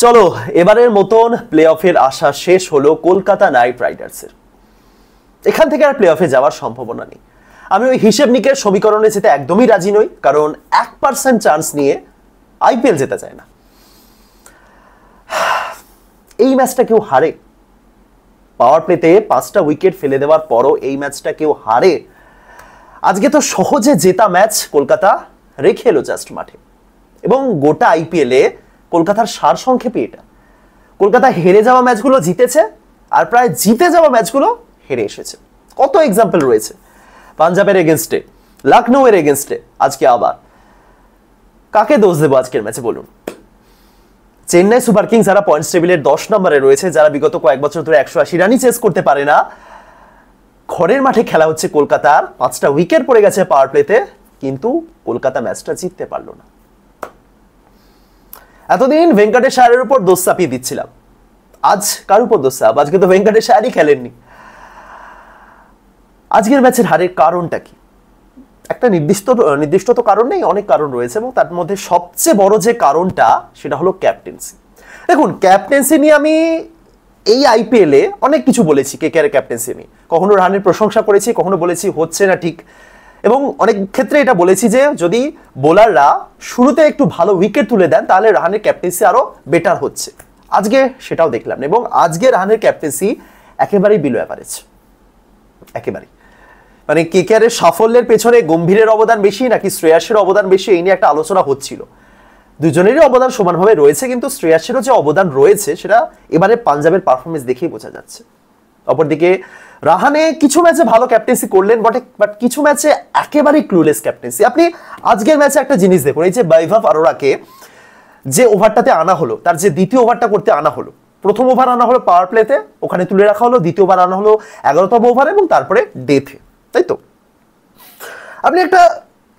চলো এবারের মতন প্লে অফের আশা শেষ হলো কলকাতা নাইট রাইডার্সের। এখান থেকে আর প্লে অফে যাওয়ার সম্ভাবনা নেই। আমি ওই হিসেব নিকের সমীকরণে যেতে একদমই রাজি নই, কারণ 1% চান্স নিয়ে আইপিএল যেতে চায় না। এই ম্যাচটা কেউ হারে, পাওয়ার প্লেতে 5টা উইকেট ফেলে দেওয়ার পরও এই ম্যাচটা কেউ হারে। আজকে তো সহজে জেতা ম্যাচ কলকাতা রেখে এলো জাস্ট মাঠে, এবং গোটা আইপিএলে কলকাতার সারসংক্ষেপে এটা। কলকাতা হেরে যাওয়া ম্যাচগুলো জিতেছে, আর প্রায় জিতে যাওয়া ম্যাচগুলো হেরে এসেছে। কত এক্সাম্পল রয়েছে, পাঞ্জাবের এগেনস্টে, লখনৌয়ের এগেনস্টে, আজকে আবার। কাকে দোষ দেবো আজকের ম্যাচে বলুন? চেন্নাই সুপার কিংস যারা পয়েন্টস টেবিলের 10 নম্বরে রয়েছে, যারা বিগত কয়েক বছর ধরে 180 রানই চেস করতে পারে না, ঘরের মাঠে খেলা হচ্ছে কলকাতার, 5টা উইকেট পড়ে গেছে পাওয়ার প্লেতে, কিন্তু কলকাতা ম্যাচটা জিততে পারলো না। এতদিন ভেঙ্কটেশ আয়ারের উপর দোষ চাপিয়ে দিচ্ছিলাম, আজ কার উপর দোষ চাপ? আজকে তো ভেঙ্কটেশ আয়ারই খেলেননি। আজকের ম্যাচের হারের কারণটা কি? একটা নির্দিষ্ট তো কারণ নেই, অনেক কারণ রয়েছে, এবং তার মধ্যে সবচেয়ে বড় যে কারণটা সেটা হলো ক্যাপ্টেন্সি। দেখুন, ক্যাপ্টেন্সি নিয়ে আমি এই আইপিএলে অনেক কিছু বলেছি। কেকেআর ক্যাপ্টেন্সি নিয়ে কখনো রানের প্রশংসা করেছি, কখনো বলেছি হচ্ছে না ঠিক, এবং অনেক ক্ষেত্রে এটা বলেছি যে যদি বোলাররা শুরুতে একটু ভালো উইকেট তুলে দেন তাহলে রাহানের ক্যাপ্টেন্সি আরো বেটার হচ্ছে। আজকে সেটাও দেখলাম, এবং আজকে রাহানের ক্যাপ্টেন্সি একেবারেই বিলো অ্যাভারেজ, একেবারেই। মানে কেকেআর এর সাফল্যের পেছনে গম্ভীরের অবদান বেশি নাকি শ্রেয়াসের অবদান বেশি, এই নিয়ে একটা আলোচনা হচ্ছিল। দুজনেরই অবদান সমানভাবে রয়েছে, কিন্তু শ্রেয়াসেরও যে অবদান রয়েছে সেটা এবারে পাঞ্জাবের পারফরমেন্স দেখেই বোঝা যাচ্ছে। অপরদিকে রাহানে কিছু ম্যাচে ভালো ক্যাপ্টেন্সি করলেন বটে, বাট কিছু ম্যাচে একেবারেই ক্লুলেস ক্যাপ্টেন্সি। আপনি আজকের ম্যাচে একটা জিনিস দেখুন, এই যে বৈভব অরোরাকে যে ওভারটাতে আনা হলো, তার যে দ্বিতীয় ওভারটা করতে আনা হলো, প্রথম ওভার আনা হলো পাওয়ার প্লেতে, ওখানে তুলে রাখা হলো, দ্বিতীয় ওভার আনা হলো 11তম ওভার, এবং তারপরে ডেথে, তাই তো? আপনি একটা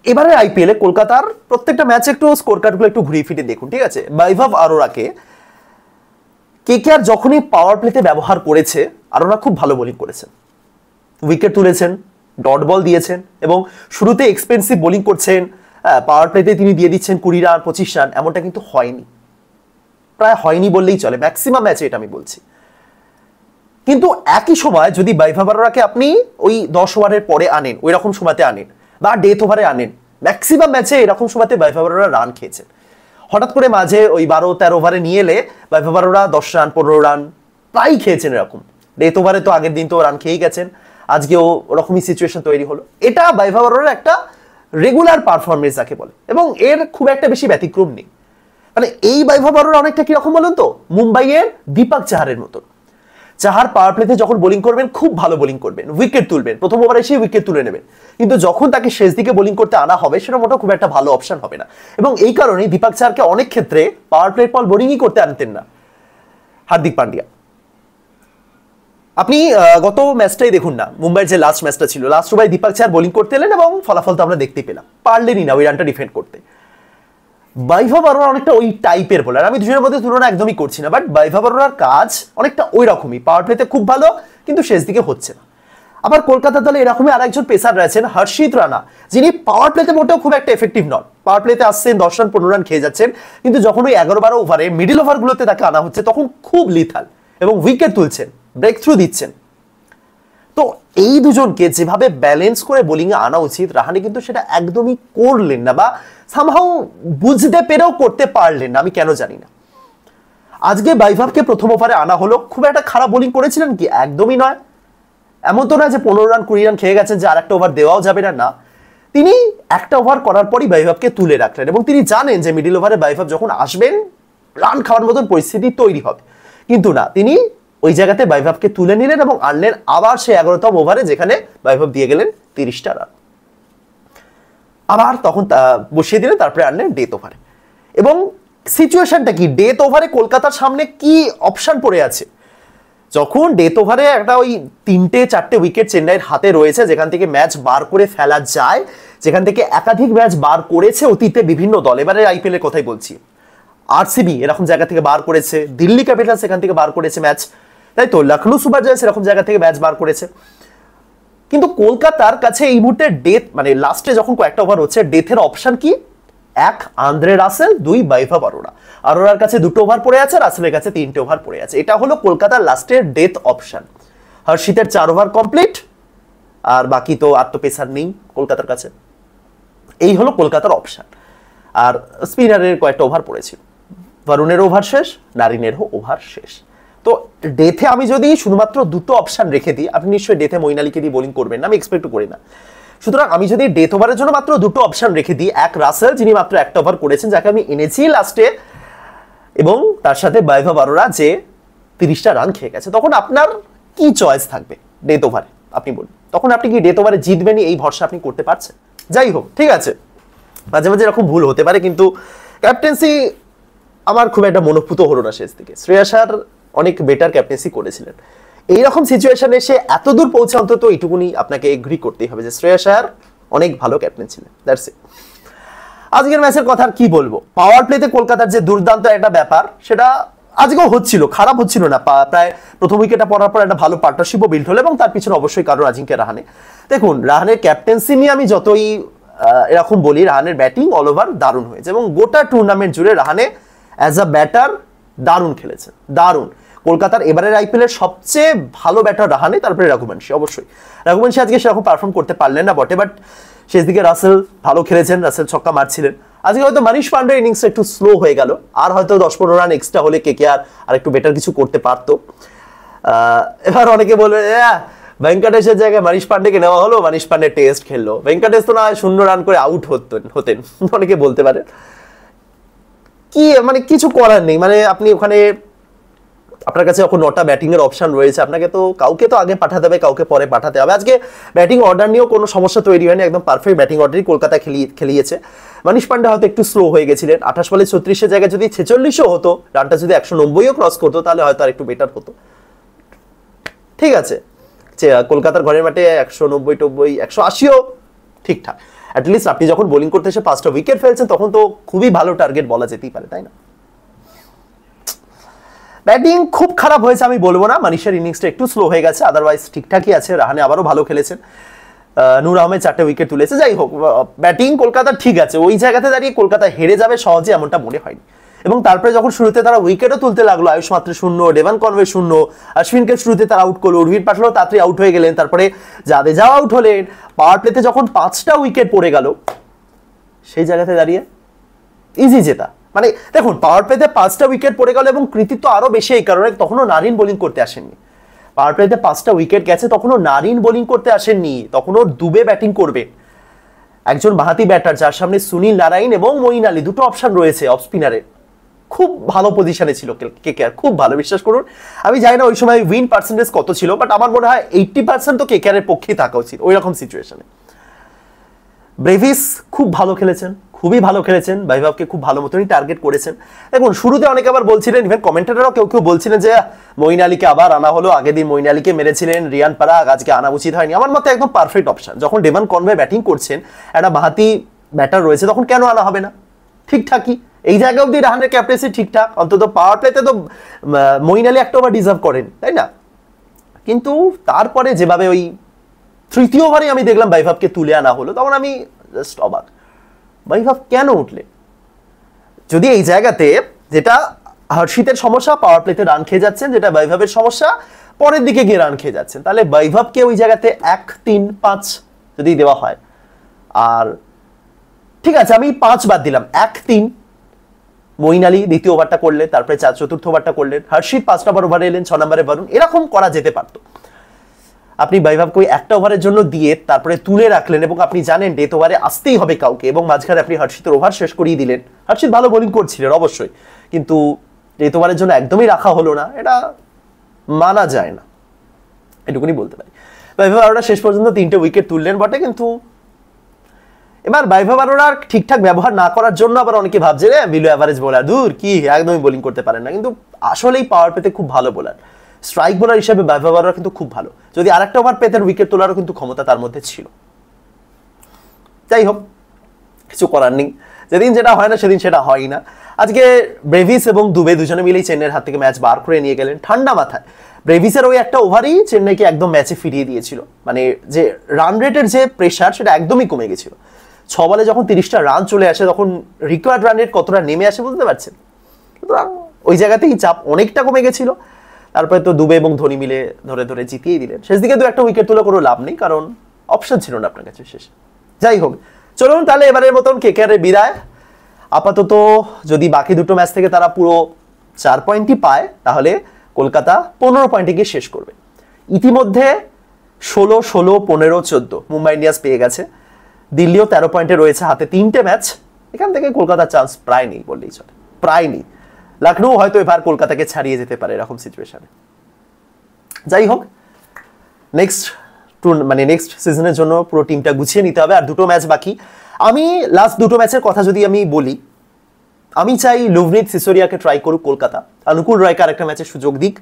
এবারে আইপিএলে কলকাতার প্রত্যেকটা ম্যাচে একটু স্কোর কার্ডগুলো একটু ঘুরিয়ে ফিরে দেখুন, ঠিক আছে? বৈভব অরোরাকে কেকেআর যখনই পাওয়ার প্লেতে ব্যবহার করেছে, অরোরা খুব ভালো বোলিং করেছেন, উইকেট তুলেছেন, ডট বল দিয়েছেন, এবং শুরুতে এক্সপেন্সিভ বোলিং করছেন, পাওয়ার প্লেতে তিনি দিয়ে দিচ্ছেন 20 রান 25 রান, এমনটা কিন্তু হয়নি, প্রায় হয়নি বললেই চলে, ম্যাক্সিমাম ম্যাচে এটা আমি বলছি। কিন্তু একই সময় যদি বৈভব অরোরাকে আপনি ওই 10 ওভারের পরে আনেন, ওই রকম সময়তে আনেন, বা ডেথ ওভারে আনেন, ম্যাক্সিমাম ম্যাচে এরকম সময়তে বৈভব অরোরা রান খেয়েছেন। হঠাৎ করে মাঝে ওই 12-13 ওভারে নিয়ে এলে বৈভব অরোরা 10 রান 15 রান প্রায় খেয়েছেন এরকম। ডেথ ওভারে তো আগের দিন তো রান খেয়েই গেছেন, আজকেও ওরকমই সিচুয়েশন তৈরি হলো। এটা বৈভব অরোরার একটা রেগুলার পারফরমেন্স যাকে বলে, এবং এর খুব একটা বেশি ব্যতিক্রম নেই। মানে এই বৈভব অরোরা অনেকটা কিরকম বলুন তো, মুম্বাইয়ের দীপক চাহারের মতন। চাহার পাওয়ার প্লেতে যখন বোলিং করবেন খুব ভালো বোলিং করবেন, উইকেট তুলবেন, প্রথম ওভারে এসে উইকেট তুলে নেবেন, কিন্তু যখন তাকে শেষ দিকে বোলিং করতে আনা হবে সেটা মোটেও খুব একটা ভালো অপশন হবে না। এবং এই কারণেই দীপক চাহারকে অনেক ক্ষেত্রে পাওয়ার প্লের পর বোলিংই করতে আনতেন না হার্দিক পান্ডিয়া। আপনি গত ম্যাচটাই দেখুন না, মুম্বাইয়ের যে লাস্ট ম্যাচটা ছিল, লাস্ট ওভারে দীপক চাহার বোলিং করতে এলেন এবং ফলাফল তো আমরা দেখতেই পেলাম, পারলেনই না ওই রানটা ডিফেন্ড করতে। বৈভব অরোরা অনেকটা ওই টাইপের বোলার, আমি দুজনের মধ্যে তুলনা একদমই করছি না, বাট বৈভব অরোরার কাজ অনেকটা ওই রকমই, পাওয়ার প্লেতে খুব ভালো কিন্তু শেষ দিকে হচ্ছে না। আবার কলকাতা দলে এরকমই আরেকজন পেসার রয়েছেন হর্ষিত রানা, যিনি পাওয়ার প্লেতে মোটেও খুব একটা এফেক্টিভ নন। পাওয়ার প্লেতে আসছেন 10 রান 15 রান খেয়ে যাচ্ছেন, কিন্তু যখন ওই 11-12 ওভারে মিডিল ওভারগুলোতে তাকে আনা হচ্ছে তখন খুব লিথাল, এবং উইকেট তুলছেন, ব্রেক থ্রু দিচ্ছেন। তো এই দুজনকে যেভাবে ব্যালেন্স করে বোলিংয়ে আনা উচিত, রাহানে কিন্তু সেটা একদমই করলেন না, বা সামহাউ বুঝতে পেরেও করতে পারলেন না, আমি কেন জানি না। আজকে বৈভবকে প্রথম ওভারে আনা হলো, খুব একটা খারাপ বোলিং করেছিলেন কি? একদমই নয়। এমন তো না যে 15 রান 20 রান খেয়ে গেছেন যে আর একটা ওভার দেওয়াও যাবে না, না। তিনি একটা ওভার করার পরই বৈভবকে তুলে রাখলেন, এবং তিনি জানেন যে মিডিল ওভারে বৈভব যখন আসবেন রান খাওয়ার মতন পরিস্থিতি তৈরি হবে, কিন্তু না, তিনি ওই জায়গাতে বৈভবকে তুলে নিলেন এবং আনলেন আবার সেই 11তম ওভারে, যেখানে বৈভব দিয়ে গেলেন 30টা রান, আবার তখন বসিয়ে দিলেন, তারপরে আনলেন ডেথ ওভারে। এবং সিচুয়েশনটা কি, ডেথ ওভারে কলকাতার সামনে কি অপশন পড়ে আছে? যখন ডেথ ওভারে একটা ওই 3-4টে উইকেট চেন্নাইয়ের হাতে রয়েছে, যেখান থেকে ম্যাচ বার করে ফেলা যায়, যেখান থেকে একাধিক ম্যাচ বার করেছে অতীতে বিভিন্ন দল, এবারে আইপিএল এর কথাই বলছি, আরসিবি এরকম জায়গা থেকে বার করেছে, দিল্লি ক্যাপিটালস এখান থেকে বার করেছে ম্যাচ, তাই তো, লখনৌ সুপার জায়ান্টস এরকম জায়গা থেকে ম্যাচ বার করেছে। কিন্তু কলকাতার কাছে এই মুহূর্তে ডেথ, মানে লাস্টে যখন কয়েকটা ওভার হচ্ছে, ডেথের অপশন কি? এক আন্দ্রে রাসেল, দুই বৈভব অরোরা। অরোরার কাছে 2টো ওভার পড়ে আছে, রাসেলের কাছে 3টে ওভার পড়ে আছে। এটা হলো কলকাতার লাস্টের ডেথ অপশন। হর্ষিতের 4 ওভার কমপ্লিট, আর বাকি তো আর তো পেসার নেই কলকাতার কাছে। এই হলো কলকাতার অপশন। আর স্পিনারের কয়েকটা ওভার পড়েছিল, বরুণের ওভার শেষ, নারিনেরও ওভার শেষ। তো ডেথে আমি যদি শুধুমাত্র 2টো অপশন রেখে দিই, আপনি নিশ্চয়ই ডেথে মঈন আলীকে দিয়ে বোলিং করবেন না, আমি এক্সপেক্ট করি না। সুতরাং আমি যদি ডেথ ওভারের জন্য মাত্র 2টো অপশন রেখে দিই, এক রাসেল যিনি মাত্র 1টা ওভার করেছেন, যাকে আমি এনেছি লাস্টে, এবং তার সাথে বৈভব অরোরা যে 30টা রান খেয়ে গেছে, তখন আপনার কি চয়েস থাকবে ডেথ ওভারে? আপনি বলুন, তখন আপনি কি ডেথ ওভারে জিতবেনই এই ভরসা আপনি করতে পারছেন? যাই হোক, ঠিক আছে, মাঝে মাঝে এরকম ভুল হতে পারে, কিন্তু ক্যাপ্টেন্সি আমার খুব একটা মনোভূত হলো না শেষ দিকে। শ্রেয়াস আয়ার অনেক বেটার ক্যাপ্টেন্সি করেছিলেন। এইরকম সিচুয়েশনে এসে এত দূর পৌঁছে অন্তত এইটুকুনি আপনাকে এগ্রি করতেই হবে যে শ্রেয়াস আয়ার অনেক ভালো ক্যাপ্টেন ছিলেন। That's it. আজকের ম্যাচের কথা কি বলবো, পাওয়ার প্লেতে কলকাতার যে দুর্দান্ত একটা ব্যাপার, সেটা আজকেও হচ্ছিল, খারাপ হচ্ছিল না। প্রায় প্রথম উইকেটটা পড়ার পর একটা ভালো পার্টনারশিপও বিল্ড হলো, এবং তার পিছনে অবশ্যই কারণ আজিঙ্ক্য রাহানে। দেখুন, রাহানের ক্যাপ্টেন্সি নিয়ে আমি যতই এরকম বলি, রাহানের ব্যাটিং অল ওভার দারুণ হয়েছে, এবং গোটা টুর্নামেন্ট জুড়ে রাহানে অ্যাজ আ ব্যাটার দারুণ খেলেছেন, দারুণ। কলকাতার এবারের আইপিএলের সবচেয়ে ভালো ব্যাটার রাহানে, তারপরে রঘুবংশী। অবশ্যই রঘুবংশী আজকে সেরকম পারফর্ম করতে পারলেন না বটে, বাট শেষ দিকে রাসেল ভালো খেলেছেন, রাসেল ছক্কা মারছিলেন। আজকে হয়তো মনীষ পান্ডের ইনিংসটা একটু স্লো হয়ে গেল, আর হয়তো 10-15 রান এক্সট্রা হলে কেকেআর আর একটু বেটার কিছু করতে পারতো। এবার অনেকে বলবে ভেঙ্কটেশের জায়গায় মনীষ পান্ডেকে নেওয়া হলো, মনীষ পান্ডে টেস্ট খেললো, ভেঙ্কটেশ তো না 0 রান করে আউট হতেন, অনেকে বলতে পারে। কি মানে কিছু করার নেই, মানে আপনি ওখানে আপনার কাছে এখন 9টা ব্যাটিং এর অপশন রয়েছে, আপনাকে তো কাউকে তো আগে পাঠাতে হবে, কাউকে পরে পাঠাতে হবে। আজকে ব্যাটিং অর্ডার নিয়েও কোনো সমস্যা তৈরি হয়নি, একদম পারফেক্ট ব্যাটিং অর্ডারই কলকাতা খেলিয়েছে। মনীষ পান্ডে হয়তো একটু স্লো হয়ে গেছিলেন, 28 বলে 36 জায়গায় যদি 46ও হতো, রানটা যদি 190ও ক্রস করতো, তাহলে হয়তো আর একটু বেটার হতো। ঠিক আছে, কলকাতার ঘরের মাঠে 190, 180ও ঠিকঠাক। অ্যাটলিস্ট আপনি যখন বোলিং করতে এসে 5টা উইকেট ফেলছেন, তখন তো খুবই ভালো টার্গেট বলা যেতেই পারে, তাই না? ব্যাটিং খুব খারাপ হয়েছে আমি বলবো না, মনীষের ইনিংসটা একটু স্লো হয়ে গেছে, আদারওয়াইজ ঠিকঠাকই আছে। রাহানে আবারও ভালো খেলেছেন, নূর আহমেদ 4টে উইকেট তুলেছে। যাই হোক, ব্যাটিং কলকাতা ঠিক আছে, ওই জায়গাতে দাঁড়িয়ে কলকাতা হেরে যাবে সহজে এমনটা মনে হয়নি। এবং তারপরে যখন শুরুতে তারা উইকেটও তুলতে লাগলো, আয়ুষ মাত্র 0, ডেভান কনওয়ে 0, অশ্বিনকে শুরুতে তারা আউট করলো, উর্ভিন পাঠালো তাড়াতাড়ি আউট হয়ে গেলেন, তারপরে জাদেজাও আউট হলেন। পাওয়ার প্লেতে যখন 5টা উইকেট পড়ে গেল, সেই জায়গাতে দাঁড়িয়ে ইজি জেতা। মানে দেখুন, পাওয়ার প্লেতে 5টা উইকেট পড়ে গেল, এবং কৃতিত্ব আরো বেশি এই কারণে তখনও নারিন বোলিং করতে আসেননি। পাওয়ার প্লেতে 5টা উইকেট গেছে, তখনও নারিন বোলিং করতে আসেননি, তখনও দুবে ব্যাটিং করবে। একজন বাহাতি ব্যাটার যার সামনে সুনীল নারাইন এবং মঈন আলী, 2টো অপশন রয়েছে অফ স্পিনারে, খুব ভালো পজিশনে ছিল কেকেআর, খুব ভালো। বিশ্বাস করুন, আমি জানি না ওই সময় উইন পার্সেন্টেজ কত ছিল, বাট আমার মনে হয় 80% তো কেকেআর এর পক্ষেই থাকা উচিত ওই রকম সিচুয়েশনে। ব্রেভিস খুব ভালো খেলেছেন, খুবই ভালো খেলেছেন, বৈভবকে খুব ভালো মতনই টার্গেট করেছেন। দেখুন, শুরুতে অনেকে আবার বলছিলেন, ইভেন কমেন্টেটররাও কেউ কেউ বলছিলেন যে মঈন আলীকে আবার আনা হলো, আগের দিন মঈন আলীকে মেরেছিলেন রিয়ান পারাগ, আজকে আনা উচিত হয়নি। আমার মতে একদম পারফেক্ট অপশন। যখন ডেভান কনওয়ে ব্যাটিং করছেন, একটা বাহাতি ব্যাটার রয়েছে, তখন কেন আনা হবে না? ঠিকঠাকই এই জায়গা অব্দি রাহানের ক্যাপ্টেন্সি ঠিকঠাক, অন্তত পাওয়ার প্লেতে তো মঈন আলী একটা ওভার ডিজার্ভ করেন, তাই না? কিন্তু তারপরে যেভাবে ওই 3য় ওভারে আমি দেখলাম বৈভবকে তুলে আনা হলো, তখন আমি জাস্ট অবাক, বৈভব কেন উঠলে? যদি এই জায়গাতে যেটা হর্ষিতের সমস্যা, পাওয়ার প্লেতে রান খেয়ে যাচ্ছেন, যেটা বৈভবের সমস্যা, পরের দিকে গিয়ে রান খেয়ে যাচ্ছেন, তাহলে বৈভবকে ওই জায়গাতে 1-3-5 যদি দেওয়া হয়, আর ঠিক আছে আমি 5 বাদ দিলাম, 1-3 মঈন আলী দ্বিতীয় ওভারটা করলেন, তারপরে চতুর্থ ওভারটা করলেন, হর্ষিত 5 নম্বর ওভারে এলেন, 6 নম্বরে বরুণ, এরকম করা যেতে পারতো। আপনি বৈভবকে ওই একটা ওভারের জন্য দিয়ে তারপরে তুলে রাখলেন, এবং আপনি জানেন ডেথ ওভারে আসতেই হবে কাউকে, এবং মাঝখানে আপনি হর্ষিতের ওভার শেষ করিয়ে দিলেন। হর্ষিত ভালো বোলিং করছিলেন অবশ্যই, কিন্তু ডেথ ওভারের জন্য একদমই রাখা হলো না, এটা মানা যায় না, এটুকুনি বলতে পারি। বৈভব অরোরা শেষ পর্যন্ত 3টে উইকেট তুললেন বটে, কিন্তু এবার বৈভব অরোরার ঠিকঠাক ব্যবহার না করার জন্য আবার অনেকে ভাবছে রে বিলো অ্যাভারেজ বোলার, দূর কি একদমই বোলিং করতে পারেন না, কিন্তু আসলেই পাওয়ার পেতে খুব ভালো বোলার। স্ট্রাইক বোলার হিসেবে বৈভব অরোরা কিন্তু খুব ভালো, যদি আরেকটা ওভার পেতেন উইকেট তোলারও কিন্তু ক্ষমতা তার মধ্যে ছিল। যাই হোক, কিছু করার নেই, যেদিন যেটা হয় না সেদিন সেটা হয় না। আজকে ব্রেভিস এবং দুবে দুজনে মিলেই চেন্নাইয়ের হাত থেকে ম্যাচ বার করে নিয়ে গেলেন ঠান্ডা মাথায়। ব্রেভিসের ওই একটা ওভারই চেন্নাইকে একদম ম্যাচে ফিরিয়ে দিয়েছিল, মানে যে রান রেটের যে প্রেশার সেটা একদমই কমে গেছিল। বলে যখন 30টা রান চলে আসে তখন রিকোয়ার্ড রানের কতটা নেমে আসে বুঝতে পারছেন। সুতরাং ওই জায়গাতেই চাপ অনেকটা কমে গেছিল। তারপরে তো দুবে এবং ধোনি মিলে ধরে ধরে জিতিয়েই দিলেন। শেষ দিকে তো একটা উইকেট তুলে কোনো লাভ নেই, কারণ অপশন ছিল না আপনার কাছে শেষে। যাই হোক, চলুন তাহলে এবারের মতন কেকেআরের বিদায়। আপাতত যদি বাকি দুটো ম্যাচ থেকে তারা পুরো 4 পয়েন্টই পায়, তাহলে কলকাতা 15 পয়েন্টে গিয়ে শেষ করবে। ইতিমধ্যে 16, 16, 15, 14 মুম্বাই ইন্ডিয়ান্স পেয়ে গেছে। দিল্লিও 13 পয়েন্টে রয়েছে, হাতে 3টে ম্যাচ। এখান থেকে কলকাতার চান্স প্রায় নেই বললেই চলে, প্রায় নেই। লখনৌ হয়তো এবার কলকাতাকে ছাড়িয়ে যেতে পারে এরকম সিচুয়েশনে। যাই হোক, নেক্সট সিজনের জন্য পুরো টিমটা গুছিয়ে নিতে হবে। আর দুটো ম্যাচ বাকি। আমি লাস্ট দুটো ম্যাচের কথা যদি আমি বলি, আমি চাই লুভনিত সিসোরিয়াকে ট্রাই করুক কলকাতা, অনুকূল রায়কে আরেকটা ম্যাচের সুযোগ দিক,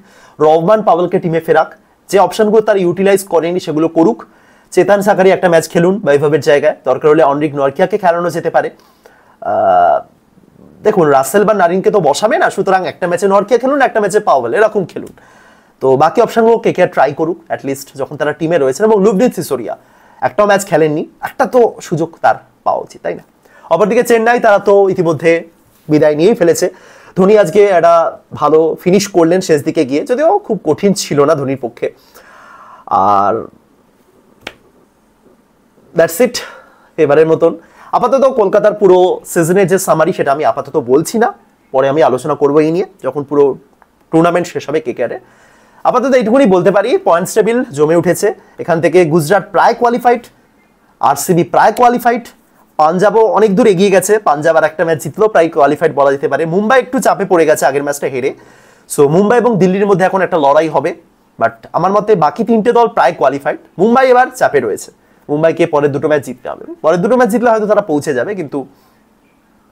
রহমান পাওয়েলকে টিমে ফেরাক, যে অপশনগুলো তারা ইউটিলাইজ করেনি সেগুলো করুক, চেতন সাকারি একটা ম্যাচ খেলুন বৈভবের জায়গায়, দরকার হলে অনরিক নরকিয়াকে খেলানো যেতে পারে। দেখুন রাসেল বা নারিনকে তো বসাবে না, সুতরাং একটা ম্যাচে নরকিয়া খেলুন, একটা ম্যাচে পাওয়েল, এরকম খেলুন। তো বাকি অপশনগুলো কেকেআর ট্রাই করুক অ্যাটলিস্ট যখন তারা টিমে রয়েছেন। এবং লুভনিত সিসোরিয়া একটাও ম্যাচ খেলেননি, একটা তো সুযোগ তার পাওয়া উচিত, তাই না? অপরদিকে চেন্নাই, তারা তো ইতিমধ্যে বিদায় নিয়েই ফেলেছে। ধোনি আজকে একটা ভালো ফিনিশ করলেন শেষ দিকে গিয়ে, যদিও খুব কঠিন ছিল না ধোনির পক্ষে। আর দ্যাটস ইট এবারের মতন। আপাতত কলকাতার পুরো সিজনের যে সামারি সেটা আমি আপাতত বলছি না, পরে আমি আলোচনা করবো এই নিয়ে যখন পুরো টুর্নামেন্ট শেষ হবে কেকেআরে। আপাতত এইটুকুনি বলতে পারি, পয়েন্টস টেবিল জমে উঠেছে। এখান থেকে গুজরাট প্রায় কোয়ালিফাইড, আরসিবি প্রায় কোয়ালিফাইড, পাঞ্জাবও অনেক দূর এগিয়ে গেছে, পাঞ্জাব আর একটা ম্যাচ জিতলেও প্রায় কোয়ালিফাইড বলা যেতে পারে। মুম্বাই একটু চাপে পড়ে গেছে আগের ম্যাচটা হেরে। সো মুম্বাই এবং দিল্লির মধ্যে এখন একটা লড়াই হবে, বাট আমার মতে বাকি 3টে দল প্রায় কোয়ালিফাইড। মুম্বাই এবার চাপে রয়েছে, মুম্বাইকে পরের দুটো ম্যাচ জিততে হবে। পরের দুটো ম্যাচ জিতলে হয়তো তারা পৌঁছে যাবে, কিন্তু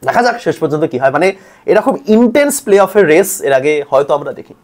দেখা যাক শেষ পর্যন্ত কি হয়। মানে এরকম ইন্টেন্স প্লে অফের রেস এর আগে হয়তো আমরা দেখি।